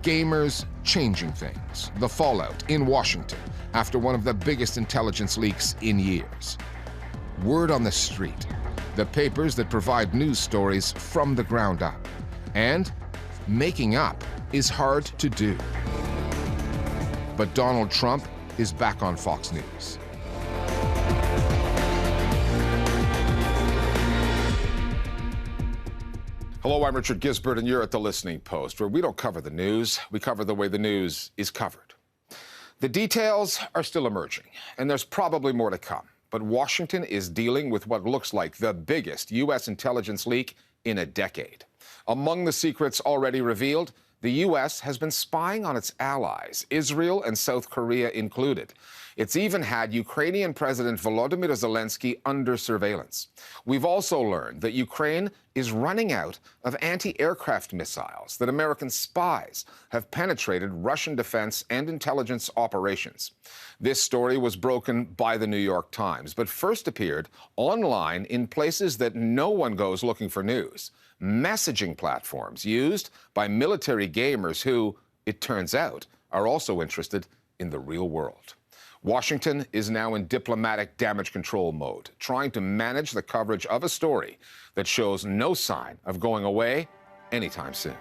Gamers changing things. The fallout in Washington after one of the biggest intelligence leaks in years. Word on the street. The papers that provide news stories from the ground up. And making up is hard to do. But Donald Trump is back on Fox News. Hello, I'm Richard Gisbert, and you're at The Listening Post, where we don't cover the news, we cover the way the news is covered. The details are still emerging, and there's probably more to come. But Washington is dealing with what looks like the biggest U.S. intelligence leak in a decade. Among the secrets already revealed, the U.S. has been spying on its allies, Israel and South Korea included. It's even had Ukrainian President Volodymyr Zelensky under surveillance. We've also learned that Ukraine is running out of anti-aircraft missiles, that American spies have penetrated Russian defense and intelligence operations. This story was broken by the New York Times, but first appeared online in places that no one goes looking for news. Messaging platforms used by military gamers who, it turns out, are also interested in the real world. Washington is now in diplomatic damage control mode, trying to manage the coverage of a story that shows no sign of going away anytime soon.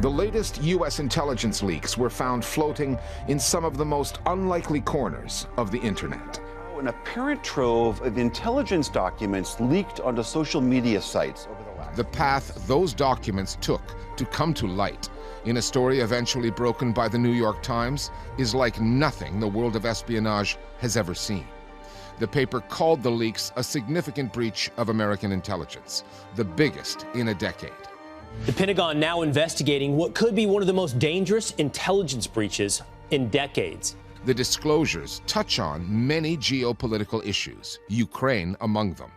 The latest U.S. intelligence leaks were found floating in some of the most unlikely corners of the internet. An apparent trove of intelligence documents leaked onto social media sites over the last... The path those documents took to come to light in a story eventually broken by the New York Times is like nothing the world of espionage has ever seen. The paper called the leaks a significant breach of American intelligence, the biggest in a decade. The Pentagon now investigating what could be one of the most dangerous intelligence breaches in decades. The disclosures touch on many geopolitical issues, Ukraine among them.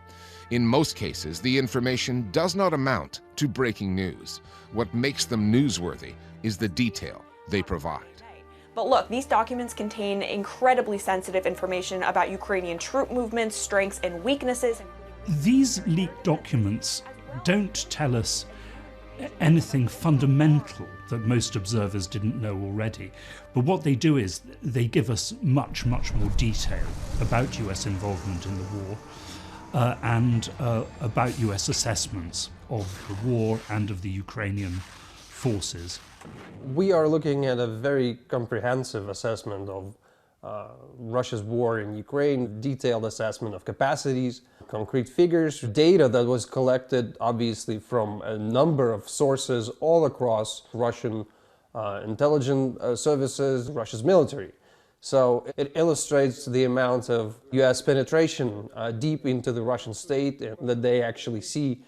In most cases, the information does not amount to breaking news. What makes them newsworthy is the detail they provide. But look, these documents contain incredibly sensitive information about Ukrainian troop movements, strengths, and weaknesses. These leaked documents don't tell us anything fundamental that most observers didn't know already. But what they do is they give us much, much more detail about US involvement in the war and about US assessments of the war and of the Ukrainian forces. We are looking at a very comprehensive assessment of Russia's war in Ukraine, detailed assessment of capacities, concrete figures, data that was collected obviously from a number of sources all across Russian intelligence services, Russia's military. So it illustrates the amount of US penetration deep into the Russian state, and that they actually see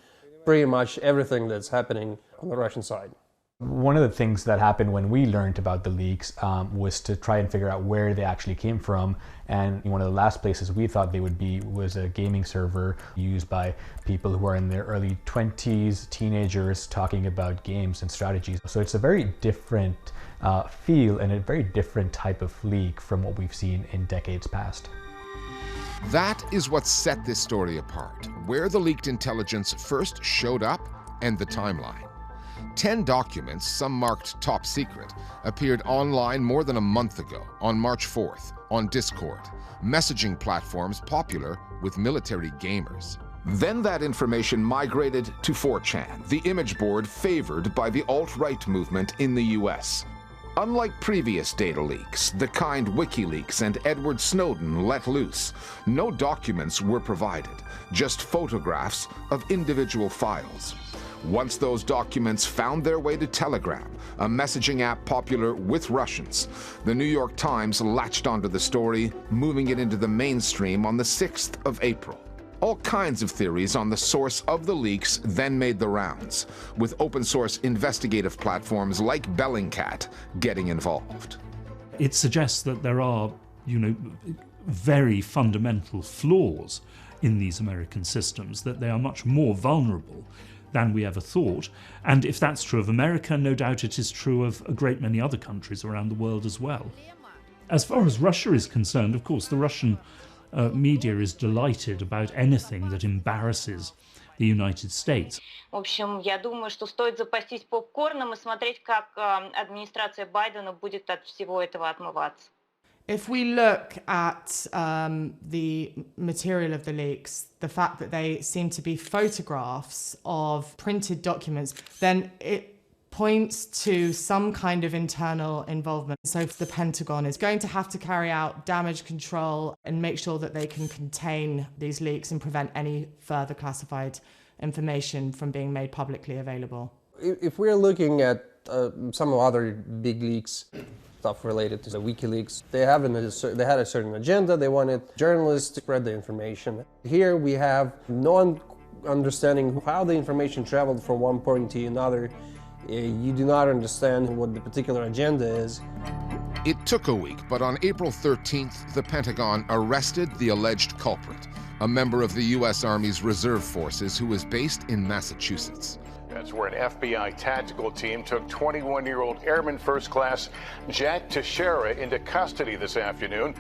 pretty much everything that's happening on the Russian side. One of the things that happened when we learned about the leaks was to try and figure out where they actually came from. And one of the last places we thought they would be was a gaming server used by people who are in their early 20s, teenagers, talking about games and strategies. So it's a very different feel and a very different type of leak from what we've seen in decades past. That is what set this story apart, where the leaked intelligence first showed up and the timeline. 10 documents, some marked top secret, appeared online more than a month ago, on March 4th, on Discord, messaging platforms popular with military gamers. Then that information migrated to 4chan, the image board favored by the alt-right movement in the US. Unlike previous data leaks, the kind WikiLeaks and Edward Snowden let loose, no documents were provided, just photographs of individual files. Once those documents found their way to Telegram, a messaging app popular with Russians, the New York Times latched onto the story, moving it into the mainstream on the 6th of April. All kinds of theories on the source of the leaks then made the rounds, with open-source investigative platforms like Bellingcat getting involved. It suggests that there are, very fundamental flaws in these American systems, that they are much more vulnerable than we ever thought. And if that's true of America, no doubt it is true of a great many other countries around the world as well. As far as Russia is concerned, of course, the Russian media is delighted about anything that embarrasses the United States. В общем, я думаю, что стоит запастись попкорном и смотреть, как администрация Байдена будет от всего этого отмываться. If we look at the material of the leaks, the fact that they seem to be photographs of printed documents, then it points to some kind of internal involvement. So the Pentagon is going to have to carry out damage control and make sure that they can contain these leaks and prevent any further classified information from being made publicly available. If we're looking at some other big leaks, stuff related to the WikiLeaks, they had a certain agenda. They wanted journalists to spread the information. Here we have no understanding how the information traveled from one point to another. You do not understand what the particular agenda is. It took a week, but on April 13th, the Pentagon arrested the alleged culprit, a member of the U.S. Army's reserve forces who was based in Massachusetts. That's where an FBI tactical team took 21-year-old Airman First Class Jack Teixeira into custody this afternoon.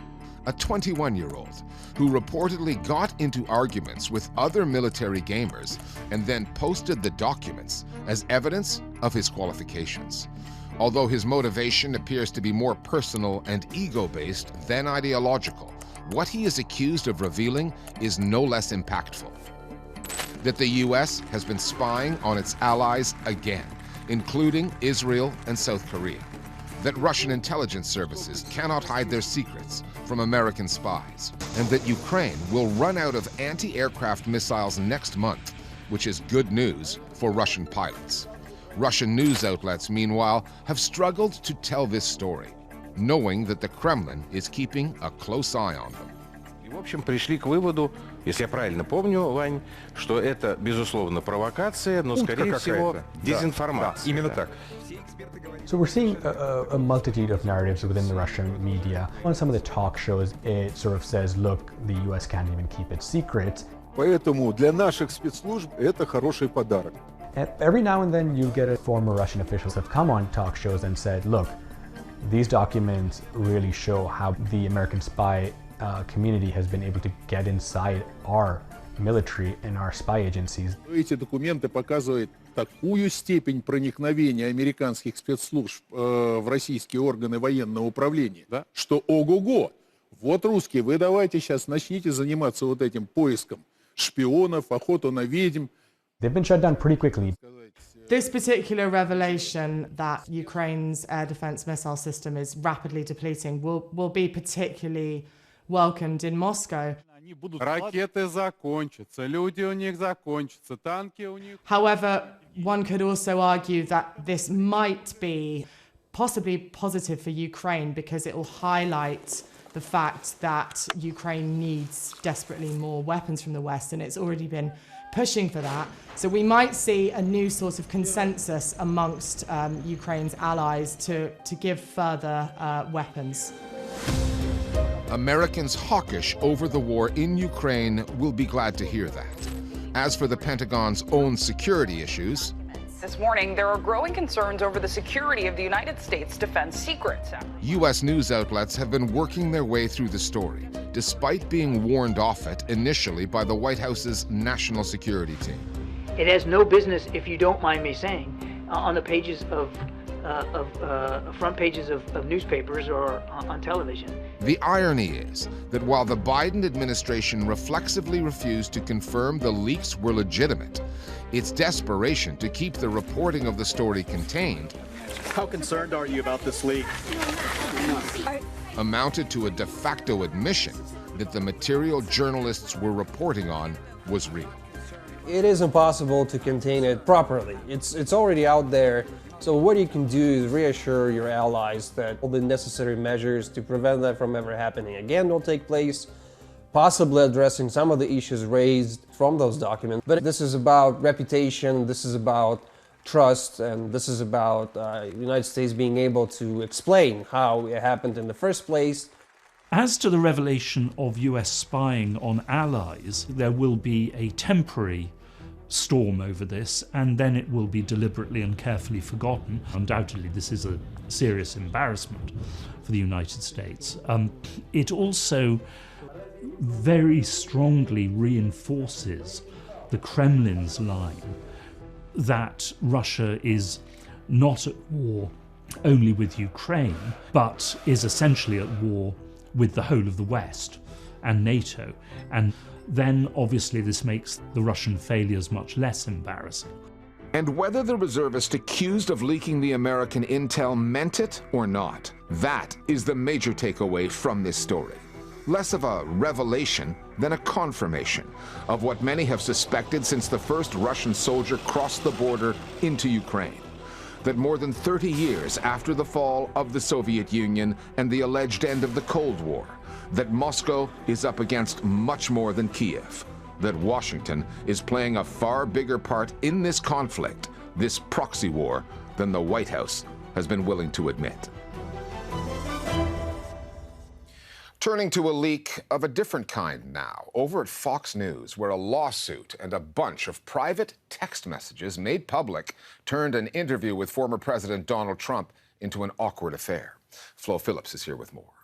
A 21-year-old who reportedly got into arguments with other military gamers and then posted the documents as evidence of his qualifications. Although his motivation appears to be more personal and ego-based than ideological, what he is accused of revealing is no less impactful. That the U.S. has been spying on its allies again, including Israel and South Korea. That Russian intelligence services cannot hide their secrets from American spies. And that Ukraine will run out of anti-aircraft missiles next month, which is good news for Russian pilots. Russian news outlets, meanwhile, have struggled to tell this story, knowing that the Kremlin is keeping a close eye on them. В общем, пришли к выводу, если я правильно помню, Вань, что это, безусловно, провокация, но, скорее всего, дезинформация. Именно так. So we're seeing a multitude of narratives within the Russian media. On some of the talk shows, it sort of says, look, the US can't even keep it secret. Поэтому для наших спецслужб это хороший подарок. And every now and then you get a former Russian officials have come on talk shows and said, look, these documents really show how the American spy community has been able to get inside our military and our spy agencies. Эти документы показывают такую степень проникновения американских спецслужб в российские органы военного управления, да, что ого-го, вот русские, вы давайте сейчас начните заниматься вот этим поиском шпионов, охоту на ведьм. They've been shut down pretty quickly. This particular revelation that Ukraine's air defense missile system is rapidly depleting will be particularly welcomed in Moscow. Ракеты закончатся, люди у них закончатся, танки у них. However, one could also argue that this might be possibly positive for Ukraine because it will highlight the fact that Ukraine needs desperately more weapons from the West, and it's already been pushing for that. So we might see a new sort of consensus amongst Ukraine's allies to give further weapons. Americans hawkish over the war in Ukraine will be glad to hear that. As for the Pentagon's own security issues, this morning, there are growing concerns over the security of the United States defense secrets. U.S. news outlets have been working their way through the story, despite being warned off it initially by the White House's national security team. It has no business, if you don't mind me saying, on the pages of front pages of newspapers or on television. The irony is that while the Biden administration reflexively refused to confirm the leaks were legitimate, its desperation to keep the reporting of the story contained. How concerned are you about this leak? Amounted to a de facto admission that the material journalists were reporting on was real. It is impossible to contain it properly. It's already out there. So what you can do is reassure your allies that all the necessary measures to prevent that from ever happening again will take place, possibly addressing some of the issues raised from those documents. But this is about reputation, this is about trust, and this is about the United States being able to explain how it happened in the first place. As to the revelation of US spying on allies, there will be a temporary storm over this, and then it will be deliberately and carefully forgotten. Undoubtedly, this is a serious embarrassment for the United States. It also very strongly reinforces the Kremlin's line that Russia is not at war only with Ukraine, but is essentially at war with the whole of the West and NATO. And then obviously this makes the Russian failures much less embarrassing. And whether the reservist accused of leaking the American intel meant it or not, that is the major takeaway from this story. Less of a revelation than a confirmation of what many have suspected since the first Russian soldier crossed the border into Ukraine. That more than 30 years after the fall of the Soviet Union and the alleged end of the Cold War, that Moscow is up against much more than Kiev. That Washington is playing a far bigger part in this conflict, this proxy war, than the White House has been willing to admit. Turning to a leak of a different kind now, over at Fox News, where a lawsuit and a bunch of private text messages made public turned an interview with former President Donald Trump into an awkward affair. Flo Phillips is here with more.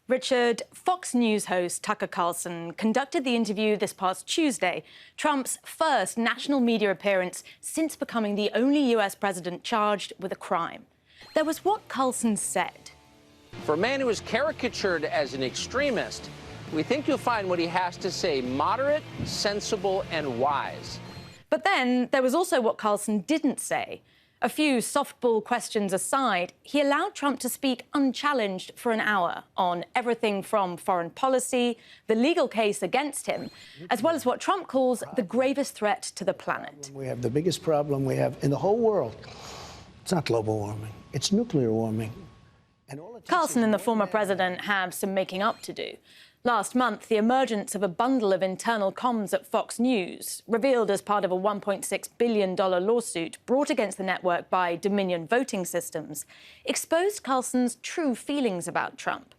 Richard, Fox News host Tucker Carlson conducted the interview this past Tuesday, Trump's first national media appearance since becoming the only U.S. president charged with a crime. There was what Carlson said. For a man who is caricatured as an extremist, we think you'll find what he has to say moderate, sensible, and wise. But then there was also what Carlson didn't say. A few softball questions aside, he allowed Trump to speak unchallenged for an hour on everything from foreign policy, the legal case against him, as well as what Trump calls the gravest threat to the planet. We have the biggest problem we have in the whole world. It's not global warming, it's nuclear warming. Carlson and the former president have some making up to do. Last month, the emergence of a bundle of internal comms at Fox News, revealed as part of a $1.6 billion lawsuit brought against the network by Dominion Voting Systems, exposed Carlson's true feelings about Trump.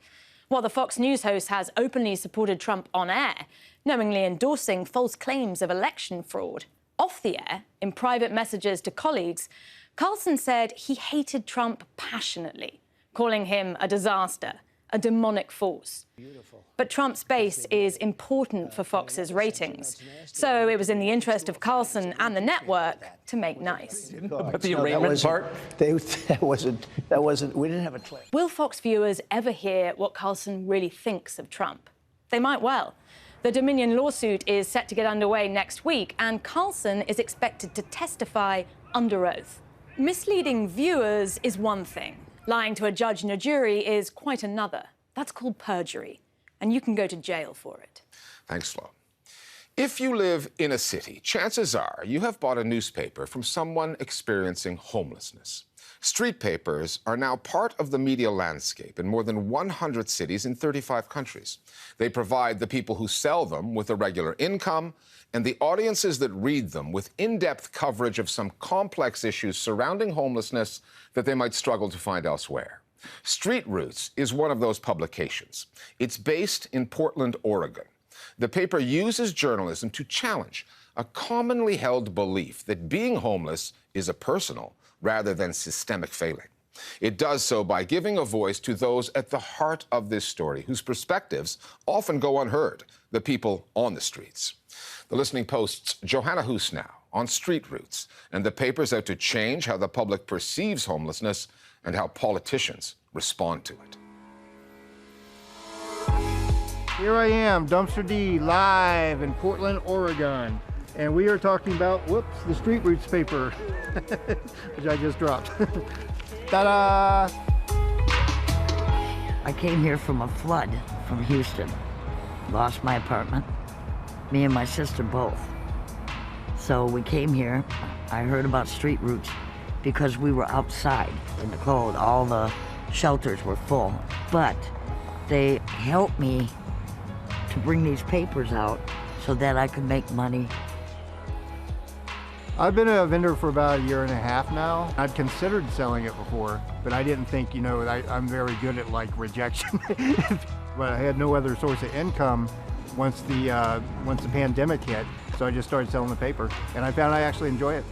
While the Fox News host has openly supported Trump on air, knowingly endorsing false claims of election fraud, off the air, in private messages to colleagues, Carlson said he hated Trump passionately, calling him a disaster, a demonic force. Beautiful. But Trump's base is important for Fox's ratings. So it was in the interest of Carlson and the network to make nice. But the arraignment part? That wasn't, we didn't have a clip. Will Fox viewers ever hear what Carlson really thinks of Trump? They might well. The Dominion lawsuit is set to get underway next week, and Carlson is expected to testify under oath. Misleading viewers is one thing. Lying to a judge and a jury is quite another. That's called perjury, and you can go to jail for it. Thanks, Flo. If you live in a city, chances are you have bought a newspaper from someone experiencing homelessness. Street papers are now part of the media landscape in more than 100 cities in 35 countries. They provide the people who sell them with a regular income and the audiences that read them with in-depth coverage of some complex issues surrounding homelessness that they might struggle to find elsewhere. Street Roots is one of those publications. It's based in Portland, Oregon. The paper uses journalism to challenge a commonly held belief that being homeless is a personal rather than systemic failing. It does so by giving a voice to those at the heart of this story, whose perspectives often go unheard, the people on the streets. The Listening Post's Johanna Husnow on Street Roots, and the paper's out to change how the public perceives homelessness and how politicians respond to it. Here I am, Dumpster D, live in Portland, Oregon. And we are talking about, the Street Roots paper, which I just dropped. Ta-da! I came here from a flood from Houston. Lost my apartment, me and my sister both. So we came here. I heard about Street Roots because we were outside in the cold. All the shelters were full. But they helped me to bring these papers out so that I could make money. I've been a vendor for about 1.5 years now. I'd considered selling it before, but I didn't think, I'm very good at rejection. But I had no other source of income once the pandemic hit, so I just started selling the paper, and I found I actually enjoy it.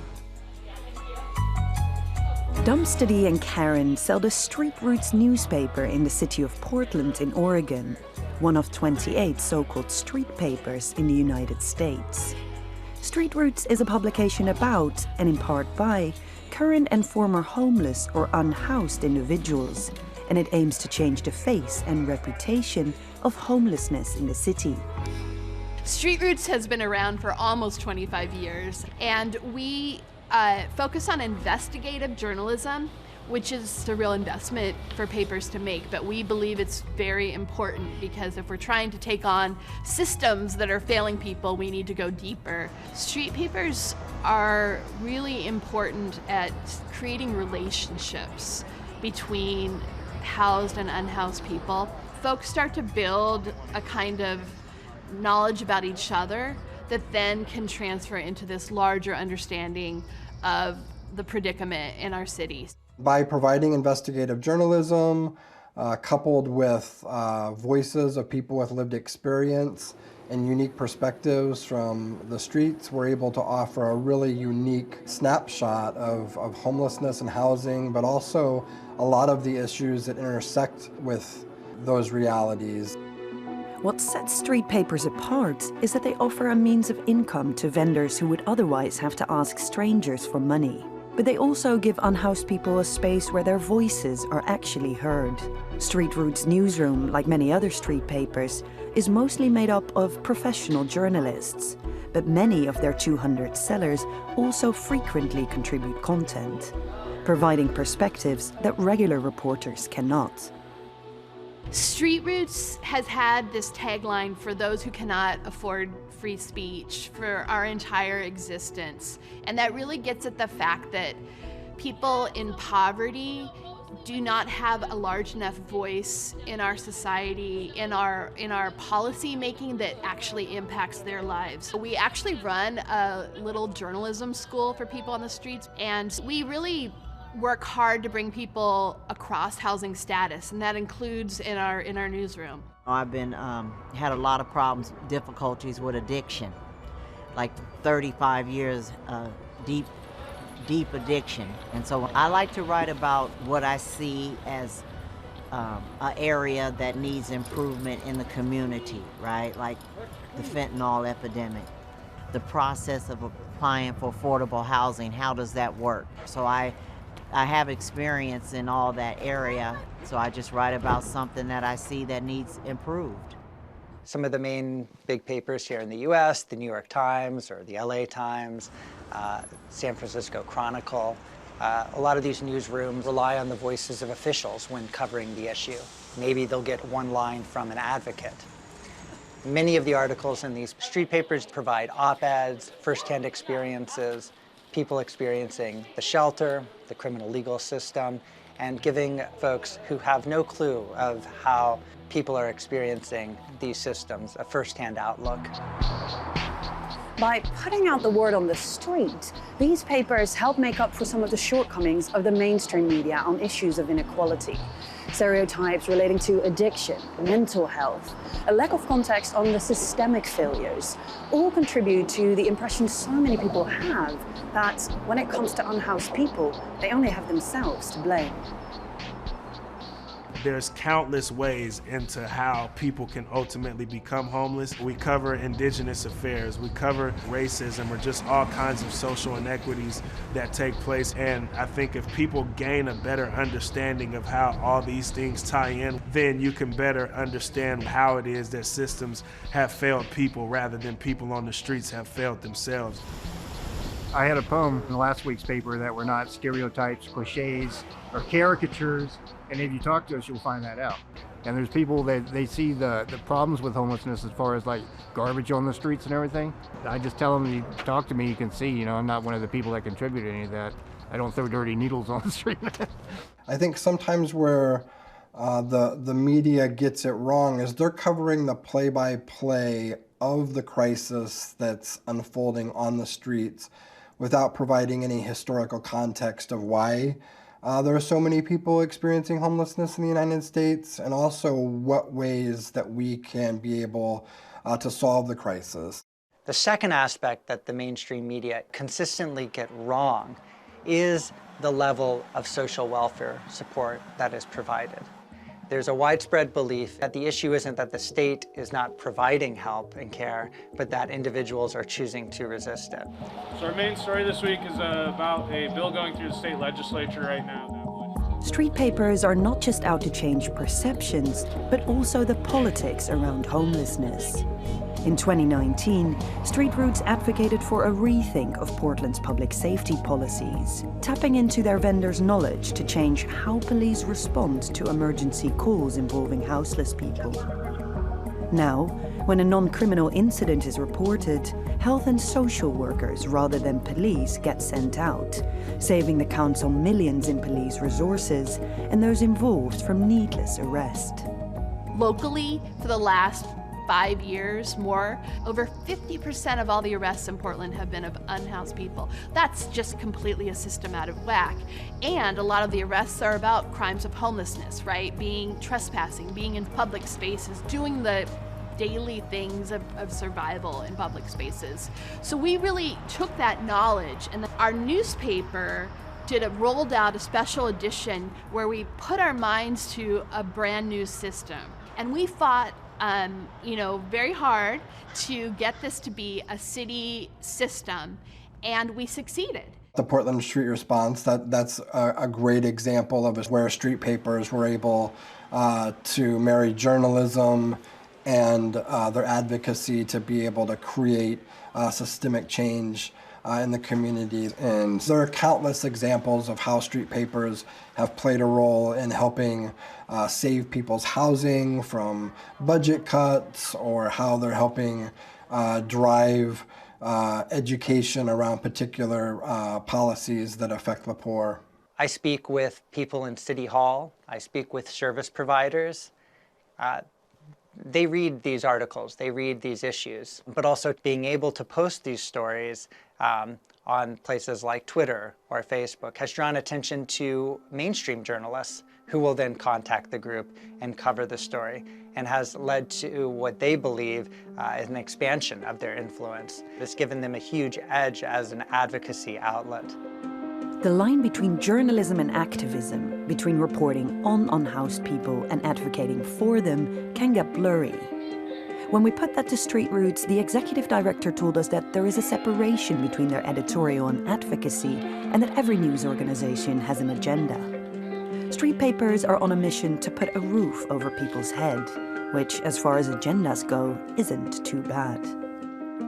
Dumpster D and Karen sell the Street Roots newspaper in the city of Portland in Oregon, one of 28 so-called street papers in the United States. Street Roots is a publication about, and in part by, current and former homeless or unhoused individuals, and it aims to change the face and reputation of homelessness in the city. Street Roots has been around for almost 25 years, and we focus on investigative journalism, which is a real investment for papers to make, but we believe it's very important because if we're trying to take on systems that are failing people, we need to go deeper. Street papers are really important at creating relationships between housed and unhoused people. Folks start to build a kind of knowledge about each other that then can transfer into this larger understanding of the predicament in our cities. By providing investigative journalism, coupled with voices of people with lived experience and unique perspectives from the streets, we're able to offer a really unique snapshot of homelessness and housing, but also a lot of the issues that intersect with those realities. What sets street papers apart is that they offer a means of income to vendors who would otherwise have to ask strangers for money. But they also give unhoused people a space where their voices are actually heard. Street Roots newsroom, like many other street papers, is mostly made up of professional journalists. But many of their 200 sellers also frequently contribute content, providing perspectives that regular reporters cannot. Street Roots has had this tagline for those who cannot afford free speech for our entire existence. And that really gets at the fact that people in poverty do not have a large enough voice in our society, in our policy making that actually impacts their lives. We actually run a little journalism school for people on the streets, and we really work hard to bring people across housing status, and that includes in our newsroom. I've been had a lot of problems, difficulties with addiction, like 35 years deep addiction, and so I like to write about what I see as an area that needs improvement in the community, right? Like the fentanyl epidemic, the process of applying for affordable housing. How does that work? So I have experience in all that area, so I just write about something that I see that needs improved. Some of the main big papers here in the US, the New York Times or the LA Times, San Francisco Chronicle, a lot of these newsrooms rely on the voices of officials when covering the issue. Maybe they'll get one line from an advocate. Many of the articles in these street papers provide op-eds, firsthand experiences, people experiencing the shelter, the criminal legal system, and giving folks who have no clue of how people are experiencing these systems a firsthand outlook. By putting out the word on the street, these papers help make up for some of the shortcomings of the mainstream media on issues of inequality. Stereotypes relating to addiction, mental health, a lack of context on the systemic failures, all contribute to the impression so many people have that when it comes to unhoused people, they only have themselves to blame. There's countless ways into how people can ultimately become homeless. We cover indigenous affairs, we cover racism, or just all kinds of social inequities that take place. And I think if people gain a better understanding of how all these things tie in, then you can better understand how it is that systems have failed people rather than people on the streets have failed themselves. I had a poem in last week's paper that were not stereotypes, cliches, or caricatures, and if you talk to us, you'll find that out. And there's people that they see the problems with homelessness as far as like garbage on the streets and everything. I just tell them, you talk to me, you can see, you know, I'm not one of the people that contribute any of that. I don't throw dirty needles on the street. I think sometimes where the media gets it wrong is they're covering the play-by-play of the crisis that's unfolding on the streets without providing any historical context of why there are so many people experiencing homelessness in the United States, and also what ways that we can be able to solve the crisis. The second aspect that the mainstream media consistently get wrong is the level of social welfare support that is provided. There's a widespread belief that the issue isn't that the state is not providing help and care, but that individuals are choosing to resist it. So our main story this week is about a bill going through the state legislature right now. Street papers are not just out to change perceptions, but also the politics around homelessness. In 2019, Street Roots advocated for a rethink of Portland's public safety policies, tapping into their vendors' knowledge to change how police respond to emergency calls involving houseless people. Now, when a non-criminal incident is reported, health and social workers rather than police get sent out, saving the council millions in police resources and those involved from needless arrest. Locally, for the last 5 years more, over 50% of all the arrests in Portland have been of unhoused people. That's just completely a system out of whack. And a lot of the arrests are about crimes of homelessness, right? Being trespassing, being in public spaces, doing the daily things of survival in public spaces. So we really took that knowledge, and our newspaper rolled out a special edition where we put our minds to a brand new system. And we fought very hard to get this to be a city system, and we succeeded. The Portland Street Response, that's a great example of where street papers were able to marry journalism and their advocacy to be able to create systemic change in the community. And there are countless examples of how street papers have played a role in helping save people's housing from budget cuts, or how they're helping drive education around particular policies that affect the poor. I speak with people in City Hall. I speak with service providers. They read these articles, they read these issues, but also being able to post these stories on places like Twitter or Facebook has drawn attention to mainstream journalists who will then contact the group and cover the story, and has led to what they believe is an expansion of their influence. It's given them a huge edge as an advocacy outlet. The line between journalism and activism, between reporting on unhoused people and advocating for them, can get blurry. When we put that to Street Roots, the executive director told us that there is a separation between their editorial and advocacy, and that every news organization has an agenda. Street papers are on a mission to put a roof over people's head, which, as far as agendas go, isn't too bad.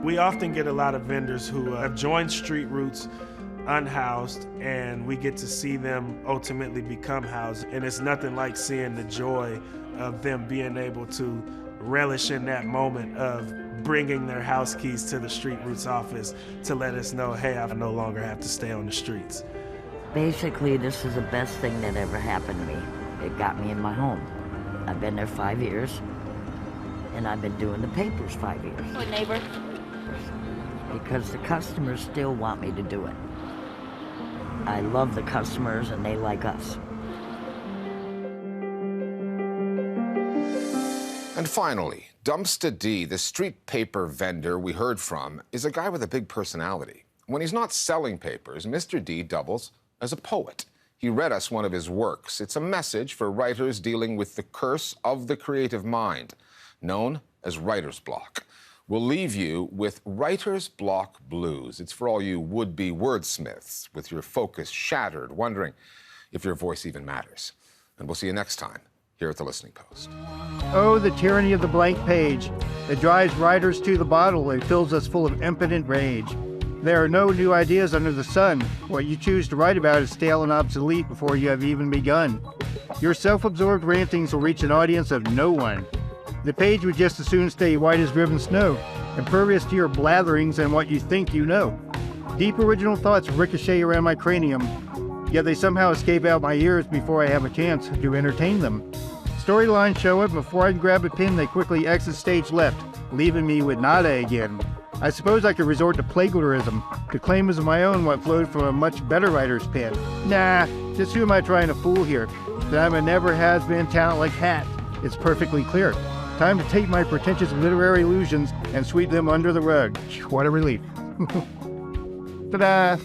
We often get a lot of vendors who have joined Street Roots unhoused, and we get to see them ultimately become housed. And it's nothing like seeing the joy of them being able to relish in that moment of bringing their house keys to the Street Roots office to let us know, hey, I no longer have to stay on the streets. Basically, this is the best thing that ever happened to me. It got me in my home. I've been there 5 years, and I've been doing the papers 5 years. Good neighbor. Because the customers still want me to do it. I love the customers, and they like us. And finally, Dumpster D, the street paper vendor we heard from, is a guy with a big personality. When he's not selling papers, Mr. D doubles as a poet. He read us one of his works. It's a message for writers dealing with the curse of the creative mind, known as writer's block. We'll leave you with Writer's Block Blues. It's for all you would-be wordsmiths with your focus shattered, wondering if your voice even matters. And we'll see you next time here at The Listening Post. Oh, the tyranny of the blank page that drives writers to the bottle and fills us full of impotent rage. There are no new ideas under the sun. What you choose to write about is stale and obsolete before you have even begun. Your self-absorbed rantings will reach an audience of no one. The page would just as soon stay white as driven snow, impervious to your blatherings and what you think you know. Deep original thoughts ricochet around my cranium, yet they somehow escape out my ears before I have a chance to entertain them. Storylines show up, before I can grab a pen, they quickly exit stage left, leaving me with nada again. I suppose I could resort to plagiarism, to claim as my own what flowed from a much better writer's pen. Nah, just who am I trying to fool here? That I'm a never-has-been talent like Hat. It's perfectly clear. Time to take my pretentious literary illusions and sweep them under the rug. What a relief. Ta-da!